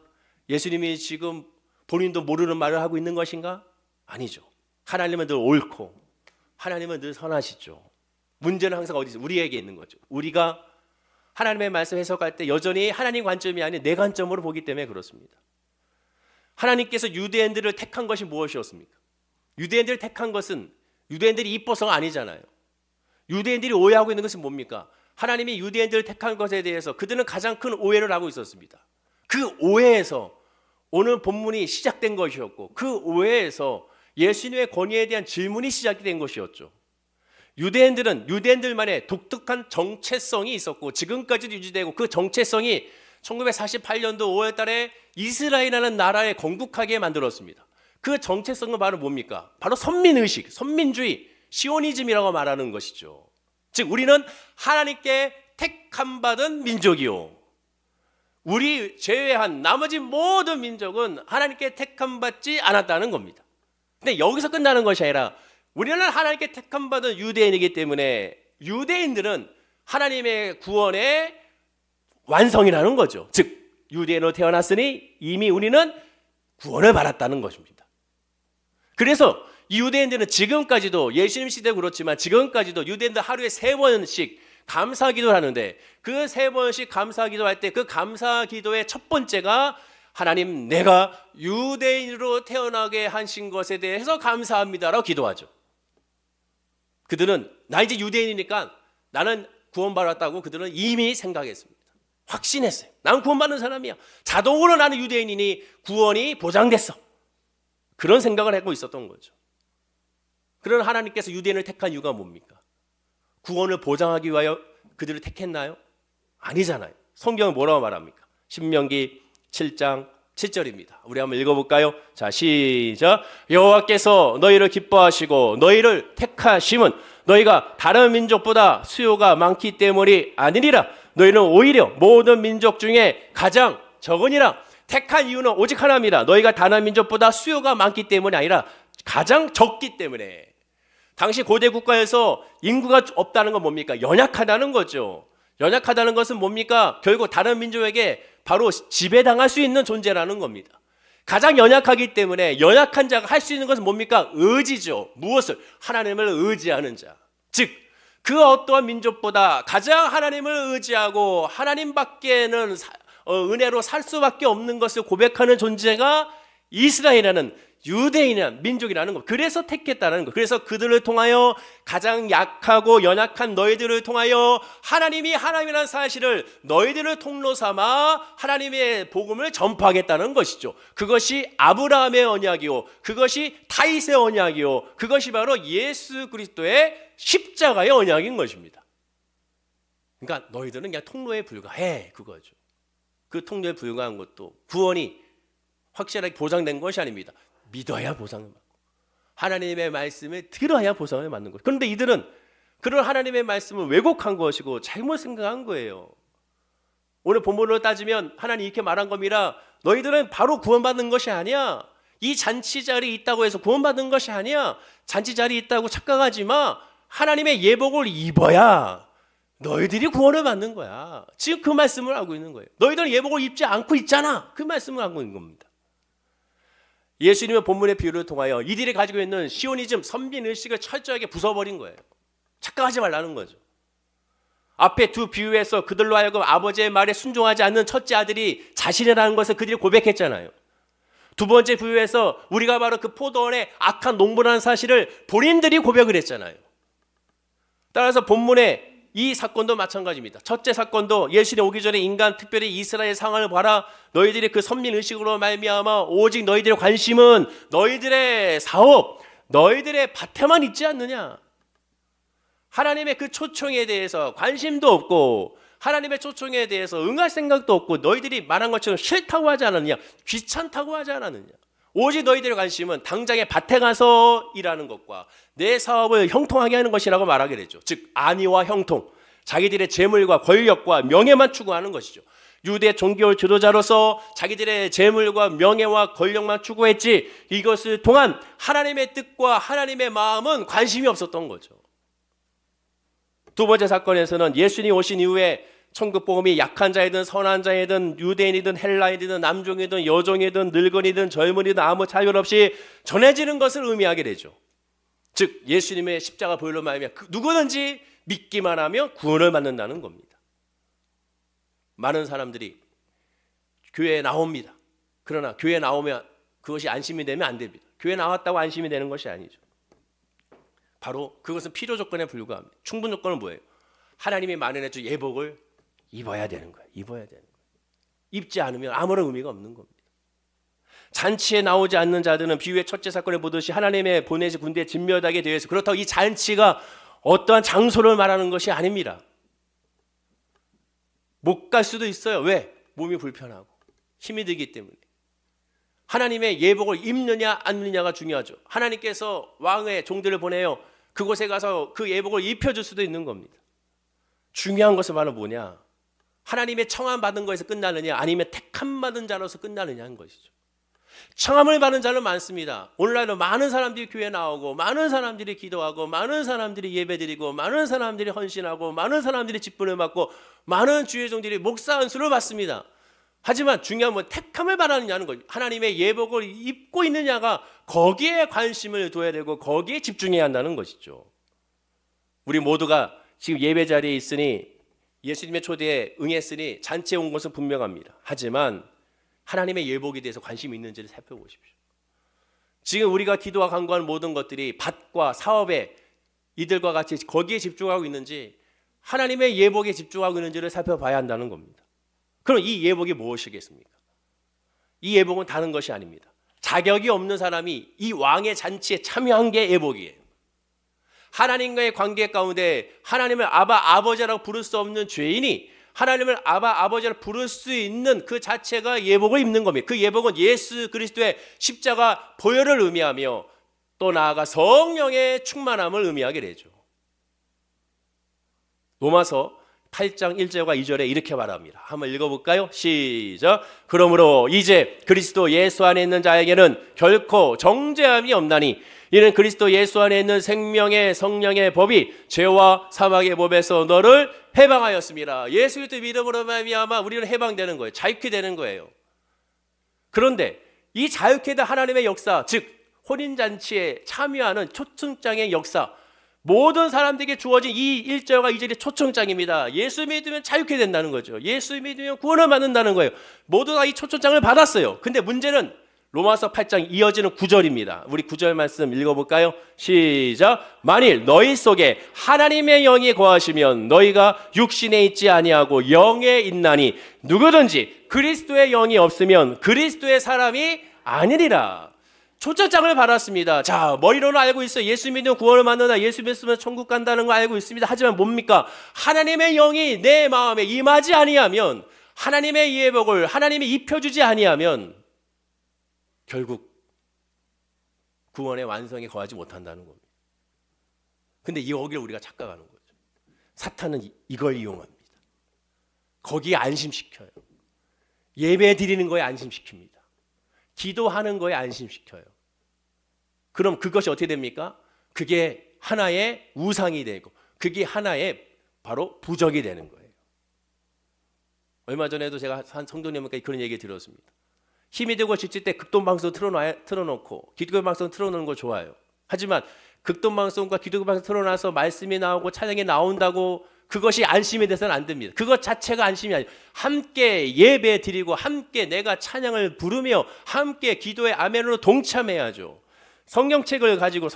예수님이 지금 본인도 모르는 말을 하고 있는 것인가? 아니죠. 하나님은 늘 옳고 하나님은 늘 선하시죠. 문제는 항상 어디 있어요? 우리에게 있는 거죠. 우리가 하나님의 말씀 해석할 때 여전히 하나님 관점이 아닌 내 관점으로 보기 때문에 그렇습니다. 하나님께서 유대인들을 택한 것이 무엇이었습니까? 유대인들을 택한 것은 유대인들이 이뻐서가 아니잖아요. 유대인들이 오해하고 있는 것은 뭡니까? 하나님이 유대인들을 택한 것에 대해서 그들은 가장 큰 오해를 하고 있었습니다. 그 오해에서 오늘 본문이 시작된 것이었고 그 오해에서 예수님의 권위에 대한 질문이 시작이 된 것이었죠. 유대인들은 유대인들만의 독특한 정체성이 있었고 지금까지도 유지되고 그 정체성이 1948년도 5월 달에 이스라엘이라는 나라에 건국하게 만들었습니다. 그 정체성은 바로 뭡니까? 바로 선민의식, 선민주의, 시오니즘이라고 말하는 것이죠. 즉 우리는 하나님께 택함 받은 민족이요, 우리 제외한 나머지 모든 민족은 하나님께 택함 받지 않았다는 겁니다. 근데 여기서 끝나는 것이 아니라 우리는 하나님께 택함 받은 유대인이기 때문에 유대인들은 하나님의 구원의 완성이라는 거죠. 즉 유대인으로 태어났으니 이미 우리는 구원을 받았다는 것입니다. 그래서 이 유대인들은 지금까지도 예수님 시대도 그렇지만 지금까지도 유대인들 하루에 3번씩 감사기도를 하는데 그 3번씩 감사기도할 때 그 감사기도의 첫 번째가 하나님 내가 유대인으로 태어나게 하신 것에 대해서 감사합니다라고 기도하죠. 그들은 나 이제 유대인이니까 나는 구원받았다고 그들은 이미 생각했습니다. 확신했어요. 난 구원받는 사람이야. 자동으로 나는 유대인이니 구원이 보장됐어. 그런 생각을 하고 있었던 거죠. 그러나 하나님께서 유대인을 택한 이유가 뭡니까? 구원을 보장하기 위하여 그들을 택했나요? 아니잖아요. 성경은 뭐라고 말합니까? 신명기 7장 7절입니다. 우리 한번 읽어볼까요? 자, 시작. 여호와께서 너희를 기뻐하시고 너희를 택하심은 너희가 다른 민족보다 수요가 많기 때문이 아니니라. 너희는 오히려 모든 민족 중에 가장 적으니라. 택한 이유는 오직 하나입니다. 너희가 다른 민족보다 수요가 많기 때문이 아니라 가장 적기 때문에. 당시 고대 국가에서 인구가 없다는 건 뭡니까? 연약하다는 거죠. 연약하다는 것은 뭡니까? 결국 다른 민족에게 바로 지배당할 수 있는 존재라는 겁니다. 가장 연약하기 때문에 연약한 자가 할 수 있는 것은 뭡니까? 의지죠. 무엇을? 하나님을 의지하는 자. 즉 그 어떠한 민족보다 가장 하나님을 의지하고 하나님밖에는 은혜로 살 수밖에 없는 것을 고백하는 존재가 이스라엘이라는 유대인이라는 민족이라는 것. 그래서 택했다는 것. 그래서 그들을 통하여 가장 약하고 연약한 너희들을 통하여 하나님이 하나님이라는 사실을 너희들을 통로 삼아 하나님의 복음을 전파하겠다는 것이죠. 그것이 아브라함의 언약이요, 그것이 다윗의 언약이요, 그것이 바로 예수 그리스도의 십자가의 언약인 것입니다. 그러니까 너희들은 그냥 통로에 불과해, 그거죠. 그 통로에 불과한 것도 구원이 확실하게 보장된 것이 아닙니다. 믿어야 보상을 받고 하나님의 말씀을 들어야 보상을 받는 거예요. 그런데 이들은 그런 하나님의 말씀을 왜곡한 것이고 잘못 생각한 거예요. 오늘 본문으로 따지면 하나님 이렇게 말한 겁니다. 너희들은 바로 구원받는 것이 아니야. 이 잔치 자리에 있다고 해서 구원받는 것이 아니야. 잔치 자리에 있다고 착각하지 마. 하나님의 예복을 입어야 너희들이 구원을 받는 거야. 지금 그 말씀을 하고 있는 거예요. 너희들은 예복을 입지 않고 있잖아. 그 말씀을 하고 있는 겁니다. 예수님의 본문의 비유를 통하여 이들이 가지고 있는 시오니즘, 선민의식을 철저하게 부숴버린 거예요. 착각하지 말라는 거죠. 앞에 두 비유에서 그들로 하여금 아버지의 말에 순종하지 않는 첫째 아들이 자신이라는 것을 그들이 고백했잖아요. 두 번째 비유에서 우리가 바로 그 포도원의 악한 농부라는 사실을 본인들이 고백을 했잖아요. 따라서 본문의 이 사건도 마찬가지입니다. 첫째 사건도 예수님 오기 전에 인간, 특별히 이스라엘 상황을 봐라. 너희들이 그 선민의식으로 말미암아 오직 너희들의 관심은 너희들의 사업, 너희들의 밭에만 있지 않느냐. 하나님의 그 초청에 대해서 관심도 없고 하나님의 초청에 대해서 응할 생각도 없고 너희들이 말한 것처럼 싫다고 하지 않았느냐, 귀찮다고 하지 않았느냐. 오직 너희들의 관심은 당장의 밭에 가서 일하는 것과 내 사업을 형통하게 하는 것이라고 말하게 되죠. 즉 안위와 형통. 자기들의 재물과 권력과 명예만 추구하는 것이죠. 유대 종교 지도자로서 자기들의 재물과 명예와 권력만 추구했지 이것을 통한 하나님의 뜻과 하나님의 마음은 관심이 없었던 거죠. 두 번째 사건에서는 예수님이 오신 이후에 천국 복음이 약한 자이든 선한 자이든 유대인이든 헬라인이든 남종이든 여종이든 늙은이든 젊은이든 아무 차별 없이 전해지는 것을 의미하게 되죠. 즉 예수님의 십자가 보혈로 말미암아 누구든지 믿기만 하면 구원을 받는다는 겁니다. 많은 사람들이 교회에 나옵니다. 그러나 교회에 나오면 그것이 안심이 되면 안 됩니다. 교회에 나왔다고 안심이 되는 것이 아니죠. 바로 그것은 필요 조건에 불과합니다. 충분 조건은 뭐예요? 하나님이 마련해 준 예복을 입어야 되는 거예요. 입어야 되는 거예요. 입지 않으면 아무런 의미가 없는 겁니다. 잔치에 나오지 않는 자들은 비유의 첫째 사건에 보듯이 하나님의 보내신 군대에 진멸하게 되어 있어. 그렇다고 이 잔치가 어떠한 장소를 말하는 것이 아닙니다. 못 갈 수도 있어요. 왜? 몸이 불편하고 힘이 들기 때문에. 하나님의 예복을 입느냐 안 입느냐가 중요하죠. 하나님께서 왕의 종들을 보내요. 그곳에 가서 그 예복을 입혀줄 수도 있는 겁니다. 중요한 것은 바로 뭐냐? 하나님의 청함 받은 것에서 끝나느냐 아니면 택함 받은 자로서 끝나느냐 하는 것이죠. 청함을 받은 자는 많습니다. 오늘날은 많은 사람들이 교회에 나오고 많은 사람들이 기도하고 많은 사람들이 예배드리고 많은 사람들이 헌신하고 많은 사람들이 직분을 받고 많은 주의 종들이 목사 안수를 받습니다. 하지만 중요한 건 택함을 받았느냐는 거죠. 하나님의 예복을 입고 있느냐가 거기에 관심을 둬야 되고 거기에 집중해야 한다는 것이죠. 우리 모두가 지금 예배 자리에 있으니 예수님의 초대에 응했으니 잔치에 온 것은 분명합니다. 하지만 하나님의 예복에 대해서 관심이 있는지를 살펴보십시오. 지금 우리가 기도와 간구하는 모든 것들이 밭과 사업에 이들과 같이 거기에 집중하고 있는지 하나님의 예복에 집중하고 있는지를 살펴봐야 한다는 겁니다. 그럼 이 예복이 무엇이겠습니까? 이 예복은 다른 것이 아닙니다. 자격이 없는 사람이 이 왕의 잔치에 참여한 게 예복이에요. 하나님과의 관계 가운데 하나님을 아바 아버지라고 부를 수 없는 죄인이 하나님을 아바 아버지라 부를 수 있는 그 자체가 예복을 입는 겁니다. 그 예복은 예수 그리스도의 십자가 보혈을 의미하며 또 나아가 성령의 충만함을 의미하게 되죠. 로마서 8장 1절과 2절에 이렇게 말합니다. 한번 읽어볼까요? 시작. 그러므로 이제 그리스도 예수 안에 있는 자에게는 결코 정죄함이 없나니 이는 그리스도 예수 안에 있는 생명의 성령의 법이 죄와 사망의 법에서 너를 해방하였습니다. 예수 그리스도 믿음으로 말미암아 우리는 해방되는 거예요. 자유케 되는 거예요. 그런데 이 자유케 된 하나님의 역사, 즉 혼인잔치에 참여하는 초청장의 역사, 모든 사람들에게 주어진 이 1절과 2절이 초청장입니다. 예수 믿으면 자유케 된다는 거죠. 예수 믿으면 구원을 받는다는 거예요. 모두 다 이 초청장을 받았어요. 근데 문제는 로마서 8장 이어지는 9절입니다. 우리 9절 말씀 읽어볼까요? 시작. 만일 너희 속에 하나님의 영이 거하시면 너희가 육신에 있지 아니하고 영에 있나니 누구든지 그리스도의 영이 없으면 그리스도의 사람이 아니리라. 초청장을 받았습니다. 자, 머리로는 알고 있어요. 예수 믿으면 구원을 받는다. 예수 믿으면 천국 간다는 거 알고 있습니다. 하지만 뭡니까? 하나님의 영이 내 마음에 임하지 아니하면, 하나님의 예복을 하나님이 입혀주지 아니하면 결국 구원의 완성에 거하지 못한다는 겁니다. 근데 여기를 우리가 착각하는 거죠. 사탄은 이걸 이용합니다. 거기에 안심시켜요. 예배 드리는 거에 안심시킵니다. 기도하는 거에 안심시켜요. 그럼 그것이 어떻게 됩니까? 그게 하나의 우상이 되고 그게 하나의 바로 부적이 되는 거예요. 얼마 전에도 제가 한 성도님께 그런 얘기 들었습니다. 힘이 되고 지칠 때 극동방송 틀어놓고 기독교방송 틀어놓는 거 좋아요. 하지만 극동방송과 기독교방송 틀어놔서 말씀이 나오고 찬양이 나온다고 그것이 안심이 돼서는 안 됩니다. 그것 자체가 안심이 아니에요. 함께 예배 드리고 함께 내가 찬양을 부르며 함께 기도의 아멘으로 동참해야죠. 성경책을 가지고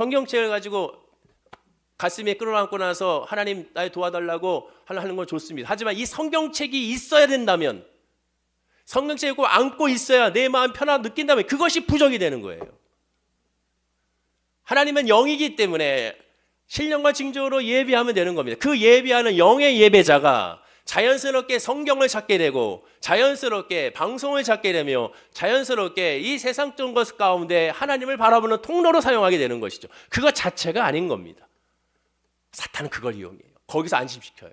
가슴에 끌어안고 나서 하나님 날 도와달라고 하는 건 좋습니다. 하지만 이 성경책이 있어야 된다면, 성경책을 꼭 안고 있어야 내 마음 편안함 느낀다면 그것이 부적이 되는 거예요. 하나님은 영이기 때문에 신령과 징조로 예배하면 되는 겁니다. 그 예배하는 영의 예배자가 자연스럽게 성경을 찾게 되고 자연스럽게 방송을 찾게 되며 자연스럽게 이 세상적 것 가운데 하나님을 바라보는 통로로 사용하게 되는 것이죠. 그것 자체가 아닌 겁니다. 사탄은 그걸 이용해요. 거기서 안심시켜요.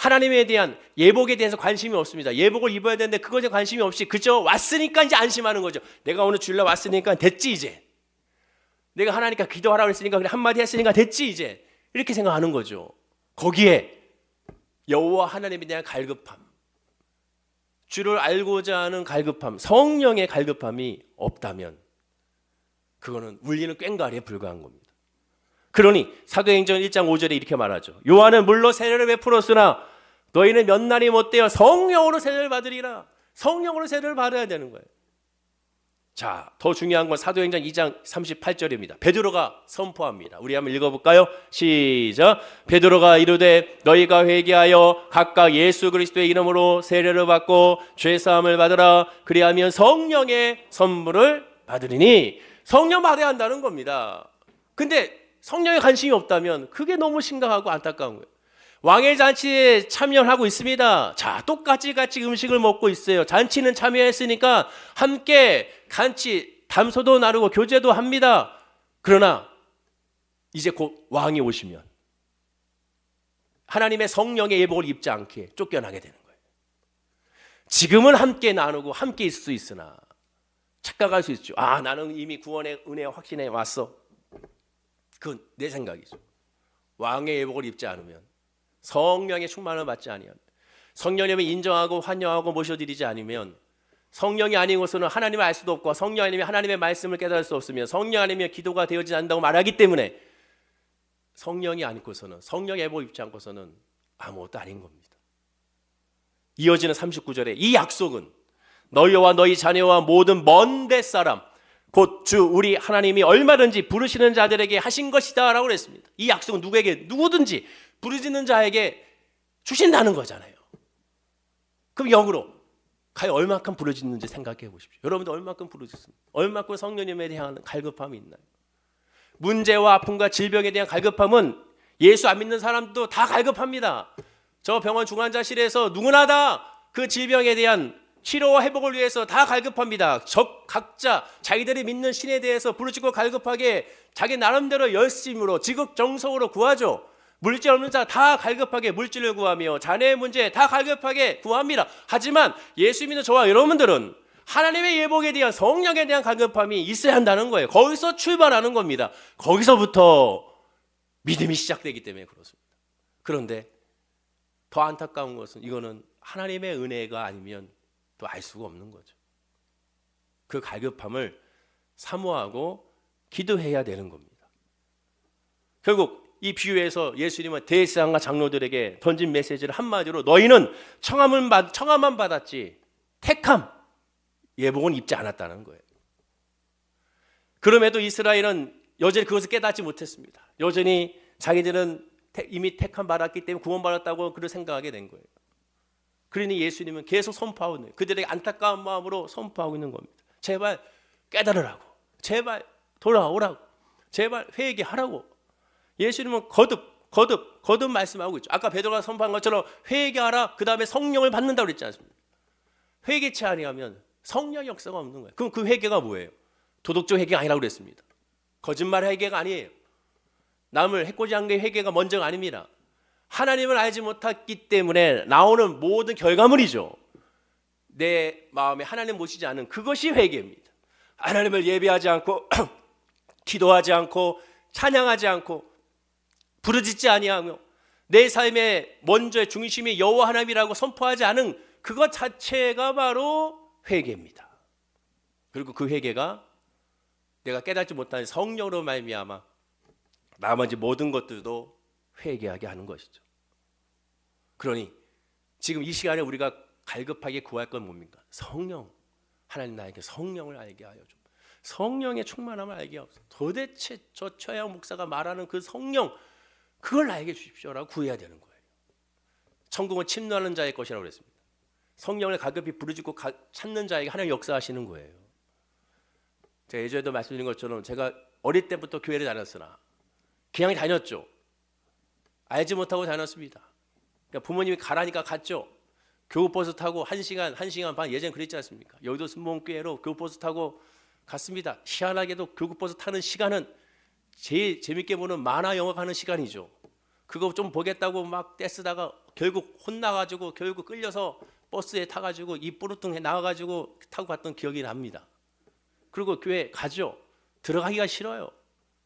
하나님에 대한 예복에 대해서 관심이 없습니다. 예복을 입어야 되는데 그것에 관심이 없이 그저 왔으니까 이제 안심하는 거죠. 내가 오늘 주일날 왔으니까 됐지 이제. 내가 하나님께 기도하라고 했으니까 그래 한마디 했으니까 됐지 이제. 이렇게 생각하는 거죠. 거기에 여호와 하나님에 대한 갈급함, 주를 알고자 하는 갈급함, 성령의 갈급함이 없다면 그거는 울리는 꽹과리에 불과한 겁니다. 그러니 사도행전 1장 5절에 이렇게 말하죠. 요한은 물로 세례를 베풀었으나 너희는 몇 날이 못되어 성령으로 세례를 받으리라. 성령으로 세례를 받아야 되는 거예요. 자, 더 중요한 건 사도행전 2장 38절입니다. 베드로가 선포합니다. 우리 한번 읽어볼까요? 시작. 베드로가 이르되 너희가 회개하여 각각 예수 그리스도의 이름으로 세례를 받고 죄사함을 받으라. 그리하면 성령의 선물을 받으리니. 성령 받아야 한다는 겁니다. 근데 성령에 관심이 없다면 그게 너무 심각하고 안타까운 거예요. 왕의 잔치에 참여하고 있습니다. 자, 똑같이 같이 음식을 먹고 있어요. 잔치는 참여했으니까 함께 같이 담소도 나누고 교제도 합니다. 그러나 이제 곧 왕이 오시면 하나님의 성령의 예복을 입지 않게 쫓겨나게 되는 거예요. 지금은 함께 나누고 함께 있을 수 있으나 착각할 수 있죠. 아, 나는 이미 구원의 은혜와 확신에 왔어. 그건 내 생각이죠. 왕의 예복을 입지 않으면, 성령의 충만을 받지 아니하면, 성령님을 인정하고 환영하고 모셔드리지 않으면, 성령이 아니고서는 하나님을 알 수도 없고 성령 아니면 하나님의 말씀을 깨달을 수 없으며 성령 아니면 기도가 되어지지 않는다고 말하기 때문에 성령이 아니고서는, 성령의 예복을 입지 않고서는 아무것도 아닌 겁니다. 이어지는 39절에 이 약속은 너희와 너희 자녀와 모든 먼 데 사람 곧 주 우리 하나님이 얼마든지 부르시는 자들에게 하신 것이다 라고 그랬습니다. 이 약속은 누구에게, 누구든지 부르짖는 자에게 주신다는 거잖아요. 그럼 역으로 과연 얼마큼 부르짖는지 생각해 보십시오. 여러분들 얼마큼 부르짖습니까? 얼마큼 성령님에 대한 갈급함이 있나요? 문제와 아픔과 질병에 대한 갈급함은 예수 안 믿는 사람도 다 갈급합니다. 저 병원 중환자실에서 누구나 다 그 질병에 대한 치료와 회복을 위해서 다 갈급합니다. 각자 자기들이 믿는 신에 대해서 부르짖고 갈급하게 자기 나름대로 열심으로 지극정성으로 구하죠. 물질 없는 자 다 갈급하게 물질을 구하며 자녀의 문제 다 갈급하게 구합니다. 하지만 예수 믿는 저와 여러분들은 하나님의 예복에 대한, 성령에 대한 갈급함이 있어야 한다는 거예요. 거기서 출발하는 겁니다. 거기서부터 믿음이 시작되기 때문에 그렇습니다. 그런데 더 안타까운 것은 이거는 하나님의 은혜가 아니면 또 알 수가 없는 거죠. 그 갈급함을 사모하고 기도해야 되는 겁니다. 결국 이 비유에서 예수님은 대제사장과 장로들에게 던진 메시지를 한마디로 너희는 청함만 받았지 택함, 예복은 입지 않았다는 거예요. 그럼에도 이스라엘은 여전히 그것을 깨닫지 못했습니다. 여전히 자기들은 이미 택함 받았기 때문에 구원받았다고 그를 생각하게 된 거예요. 그러니 예수님은 계속 선포하고 있는 거예요. 그들에게 안타까운 마음으로 선포하고 있는 겁니다. 제발 깨달으라고, 제발 돌아오라고, 제발 회개하라고. 예수님은 거듭 말씀하고 있죠. 아까 베드로가 선포한 것처럼 회개하라, 그 다음에 성령을 받는다고 그랬지 않습니까? 회개치 아니하면 성령의 역사가 없는 거예요. 그럼 그 회개가 뭐예요? 도덕적 회개가 아니라고 그랬습니다. 거짓말 회개가 아니에요. 남을 해코지 한 게 회개가 먼저가 아닙니다. 하나님을 알지 못했기 때문에 나오는 모든 결과물이죠. 내 마음에 하나님 모시지 않은 그것이 회개입니다. 하나님을 예배하지 않고 기도하지 않고 찬양하지 않고 부르짖지 아니하며 내 삶의 먼저의 중심이 여호와 하나님이라고 선포하지 않은 그것 자체가 바로 회개입니다. 그리고 그 회개가 내가 깨닫지 못한 성령으로 말미암아 나머지 모든 것들도 회개하게 하는 것이죠. 그러니 지금 이 시간에 우리가 갈급하게 구할 건 뭡니까? 성령. 하나님 나에게 성령을 알게 하여 좀. 성령의 충만함을 알게 하옵소서. 도대체 저 최양 목사가 말하는 그 성령, 그걸 나에게 주십시오라고 구해야 되는 거예요. 천국은 침노하는 자의 것이라고 그랬습니다. 성령을 갈급히 부르짖고 찾는 자에게 하나님 역사하시는 거예요. 제가 예전에도 말씀드린 것처럼 제가 어릴 때부터 교회를 다녔으나 그냥 다녔죠. 알지 못하고 다녔습니다. 그러니까 부모님이 가라니까 갔죠. 교부버스 타고 1시간 반, 예전에 그랬지 않습니까? 여의도 순복음교회로 교부버스 타고 갔습니다. 희한하게도 교부버스 타는 시간은 제일 재밌게 보는 만화 영화 가는 시간이죠. 그거 좀 보겠다고 막 떼쓰다가 결국 혼나가지고 결국 끌려서 버스에 타가지고 이 뿌르뚱해 나와가지고 타고 갔던 기억이 납니다. 그리고 교회 가죠. 들어가기가 싫어요.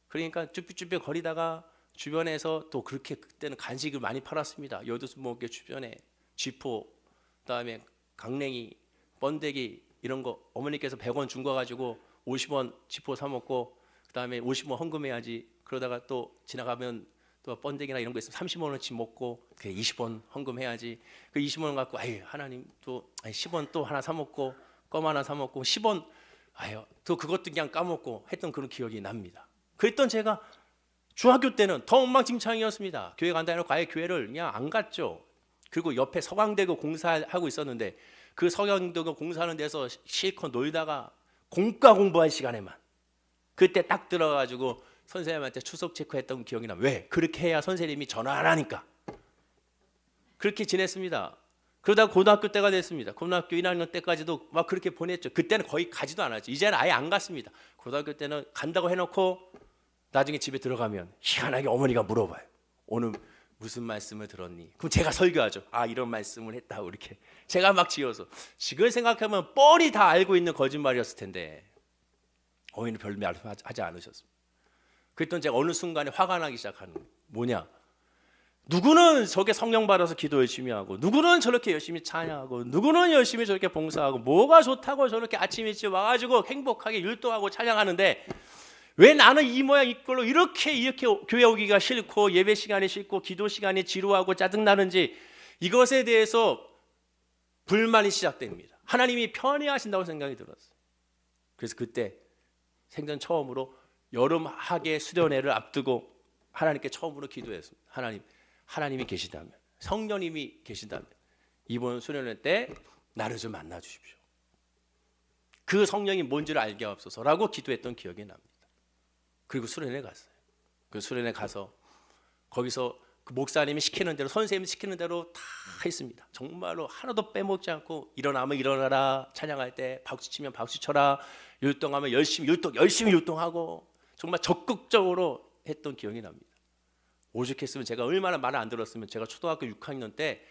그러니까 쭈뼛쭈뼛 거리다가 주변에서 또 그렇게 그때는 간식을 많이 팔았습니다. 여두수목교 주변에 쥐포, 그다음에 강냉이, 번데기 이런 거 어머니께서 100원 준 거 가지고 50원 쥐포 사 먹고 그다음에 50원 헌금해야지. 그러다가 또 지나가면 또 번데기나 이런 거 있으면 30원어치 먹고 20원 헌금해야지. 그 20원 갖고 아유 하나님 또 10원 또 하나 사 먹고 껌 하나 사 먹고 10원 아유 또 그것도 그냥 까먹고 했던 그런 기억이 납니다. 그랬던 제가 중학교 때는 더 엉망진창이었습니다. 교회 간다 해놓고 아예 교회를 그냥 안 갔죠. 그리고 옆에 서강대교 공사하고 있었는데 그 서강대교 공사하는 데서 실컷 놀다가 공과 공부할 시간에만 그때 딱 들어가지고 선생님한테 추석 체크했던 기억이 나. 왜? 그렇게 해야 선생님이 전화 안 하니까. 그렇게 지냈습니다. 그러다 고등학교 때가 됐습니다. 고등학교 1학년 때까지도 막 그렇게 보냈죠. 그때는 거의 가지도 않았죠. 이제는 아예 안 갔습니다. 고등학교 때는 간다고 해놓고 나중에 집에 들어가면 희한하게 어머니가 물어봐요. 오늘 무슨 말씀을 들었니? 그럼 제가 설교하죠. 아 이런 말씀을 했다고 이렇게 제가 막 지어서 지금 생각하면 뻔히 다 알고 있는 거짓말이었을 텐데 어머니는 별 말씀하지 않으셨습니다. 그랬더니 제가 어느 순간에 화가 나기 시작하는 거예요. 뭐냐? 누구는 저게 성령 받아서 기도 열심히 하고 누구는 저렇게 열심히 찬양하고 누구는 열심히 저렇게 봉사하고 뭐가 좋다고 저렇게 아침 일찍 와가지고 행복하게 율동하고 찬양하는데 왜 나는 이 모양 이 꼴로 이렇게 교회 오기가 싫고 예배 시간이 싫고 기도 시간이 지루하고 짜증나는지 이것에 대해서 불만이 시작됩니다. 하나님이 편애하신다고 생각이 들었어요. 그래서 그때 생전 처음으로 여름 학예 수련회를 앞두고 하나님께 처음으로 기도했습니다. 하나님이 계시다면 성령님이 계시다면 이번 수련회 때 나를 좀 만나 주십시오. 그 성령이 뭔지를 알게 하옵소서라고 기도했던 기억이 납니다. 그리고 수련회 갔어요. 그 수련회 가서 거기서 그 목사님이 시키는 대로 선생님이 시키는 대로 다 했습니다. 정말로 하나도 빼먹지 않고 일어나면 일어나라, 찬양할 때 박수 치면 박수 쳐라, 율동하면 열심히 율동하고 정말 적극적으로 했던 기억이 납니다. 오죽했으면 제가 얼마나 말을 안 들었으면 제가 초등학교 6학년 때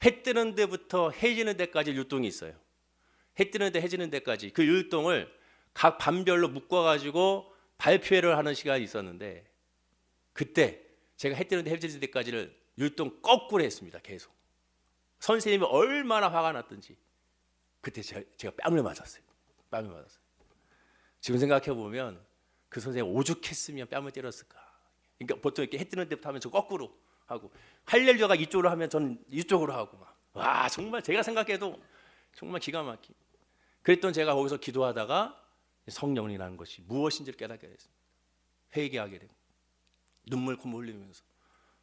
해 뜨는 데부터 해지는 데까지 율동이 있어요. 해 뜨는 데 해지는 데까지 그 율동을 각 반별로 묶어가지고 발표회를 하는 시간이 있었는데 그때 제가 해 뜨는 데 해지는 데까지를 율동 거꾸로 했습니다. 계속. 선생님이 얼마나 화가 났던지 그때 제가 뺨을 맞았어요. 지금 생각해 보면 그 선생님 오죽했으면 뺨을 때렸을까. 그러니까 보통 이렇게 해 뜨는 데부터 하면 저 거꾸로 하고 할렐루야가 이쪽으로 하면 저는 이쪽으로 하고 막. 와 정말 제가 생각해도 정말 기가 막히. 그랬던 제가 거기서 기도하다가 성령이라는 것이 무엇인지를 깨닫게 됐습니다. 회개하게 되고 눈물 콧물 흘리면서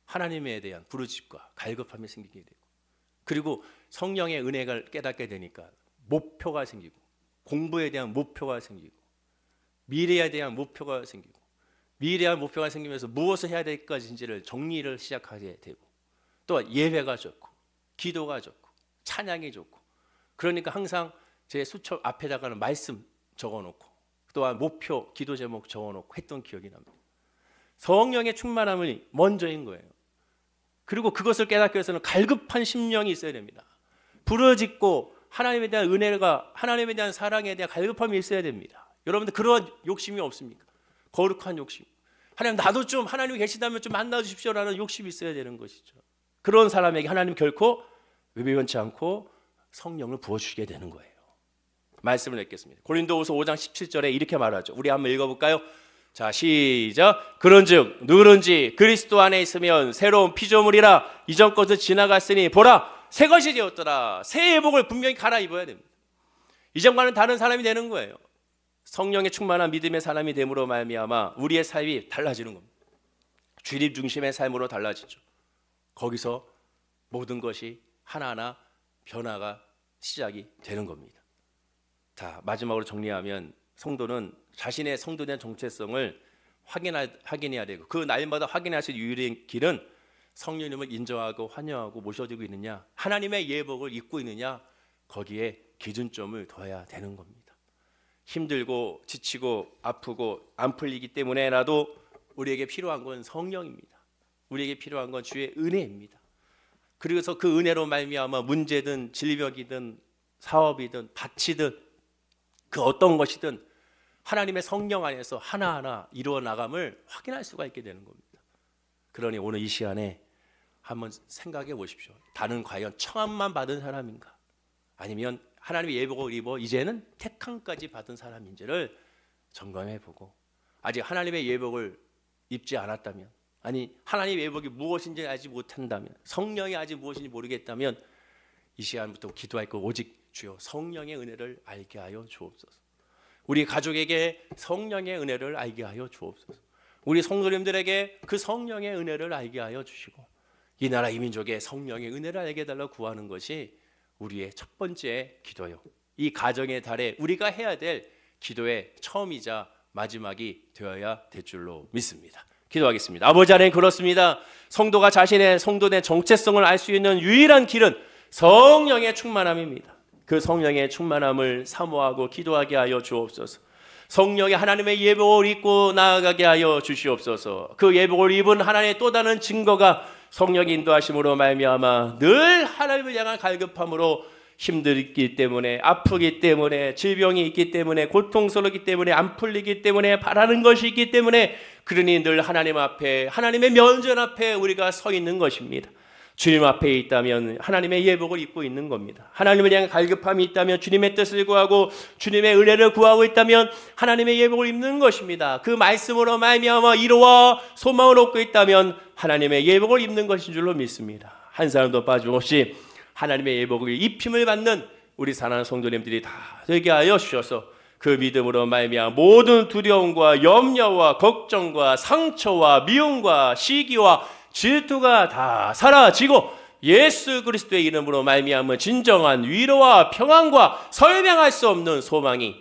하나님에 대한 부르짖과 갈급함이 생기게 되고 그리고 성령의 은혜를 깨닫게 되니까 목표가 생기고 공부에 대한 목표가 생기고 미래에 대한 목표가 생기고 미래의 목표가 생기면서 무엇을 해야 될 것인지를 정리를 시작하게 되고 또 예배가 좋고 기도가 좋고 찬양이 좋고 그러니까 항상 제 수첩 앞에다가는 말씀 적어놓고 또한 목표 기도 제목 적어놓고 했던 기억이 납니다. 성령의 충만함이 먼저인 거예요. 그리고 그것을 깨닫기 위해서는 갈급한 심령이 있어야 됩니다. 부르짖고 하나님에 대한 은혜가 하나님에 대한 사랑에 대한 갈급함이 있어야 됩니다. 여러분들 그런 욕심이 없습니까? 거룩한 욕심. 하나님 나도 좀 하나님이 계시다면 좀 만나 주십시오라는 욕심이 있어야 되는 것이죠. 그런 사람에게 하나님 결코 외면치 않고 성령을 부어주시게 되는 거예요. 말씀을 읽겠습니다. 고린도후서 5장 17절에 이렇게 말하죠. 우리 한번 읽어볼까요? 자 시작. 그런즉 누구든지 그리스도 안에 있으면 새로운 피조물이라 이전 것은 지나갔으니 보라 새 것이 되었더라. 새 예복을 분명히 갈아입어야 됩니다. 이전과는 다른 사람이 되는 거예요. 성령의 충만한 믿음의 사람이 됨으로 말미암아 우리의 삶이 달라지는 겁니다. 주님 중심의 삶으로 달라지죠. 거기서 모든 것이 하나하나 변화가 시작이 되는 겁니다. 자 마지막으로 정리하면 성도는 자신의 성도된 정체성을 확인해야 되고 그 날마다 확인할 수 있는 유일한 길은 성령님을 인정하고 환영하고 모셔지고 있느냐 하나님의 예복을 입고 있느냐 거기에 기준점을 둬야 되는 겁니다. 힘들고 지치고 아프고 안 풀리기 때문에라도 우리에게 필요한 건 성령입니다. 우리에게 필요한 건 주의 은혜입니다. 그래서 그 은혜로 말미암아 문제든 질병이든 사업이든 밭이든 그 어떤 것이든 하나님의 성령 안에서 하나하나 이루어 나감을 확인할 수가 있게 되는 겁니다. 그러니 오늘 이 시간에 한번 생각해 보십시오. 나는 과연 청함만 받은 사람인가? 아니면 하나님의 예복을 입어 이제는 택함까지 받은 사람인지를 점검해 보고, 아직 하나님의 예복을 입지 않았다면, 아니 하나님의 예복이 무엇인지 알지 못한다면, 성령이 아직 무엇인지 모르겠다면 이 시간부터 기도할 거 오직 주여 성령의 은혜를 알게 하여 주옵소서. 우리 가족에게 성령의 은혜를 알게 하여 주옵소서. 우리 성도님들에게 그 성령의 은혜를 알게 하여 주시고, 이 나라 이 민족의 성령의 은혜를 알게 해달라고 구하는 것이 우리의 첫 번째 기도요. 이 가정의 달에 우리가 해야 될 기도의 처음이자 마지막이 되어야 될 줄로 믿습니다. 기도하겠습니다. 아버지 하나님, 그렇습니다. 성도가 자신의 성도의 정체성을 알 수 있는 유일한 길은 성령의 충만함입니다. 그 성령의 충만함을 사모하고 기도하게 하여 주옵소서. 성령의 하나님의 예복을 입고 나아가게 하여 주시옵소서. 그 예복을 입은 하나님의 또 다른 증거가 성령의 인도하심으로 말미암아 늘 하나님을 향한 갈급함으로 힘들기 때문에, 아프기 때문에, 질병이 있기 때문에, 고통스럽기 때문에, 안 풀리기 때문에, 바라는 것이 있기 때문에, 그러니 늘 하나님 앞에, 하나님의 면전 앞에 우리가 서 있는 것입니다. 주님 앞에 있다면 하나님의 예복을 입고 있는 겁니다. 하나님을 향한 갈급함이 있다면 주님의 뜻을 구하고 주님의 은혜를 구하고 있다면 하나님의 예복을 입는 것입니다. 그 말씀으로 말미암아 이루어 소망을 얻고 있다면 하나님의 예복을 입는 것인 줄로 믿습니다. 한 사람도 빠짐없이 하나님의 예복을 입힘을 받는 우리 사랑하는 성도님들이 다 되게 하여 주셔서 그 믿음으로 말미암아 모든 두려움과 염려와 걱정과 상처와 미움과 시기와 질투가 다 사라지고 예수 그리스도의 이름으로 말미암아 진정한 위로와 평안과 설명할 수 없는 소망이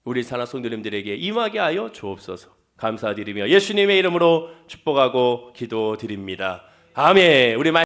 우리 사랑하는 성도님들에게 임하게 하여 주옵소서. 감사드리며 예수님의 이름으로 축복하고 기도드립니다. 아멘. 우리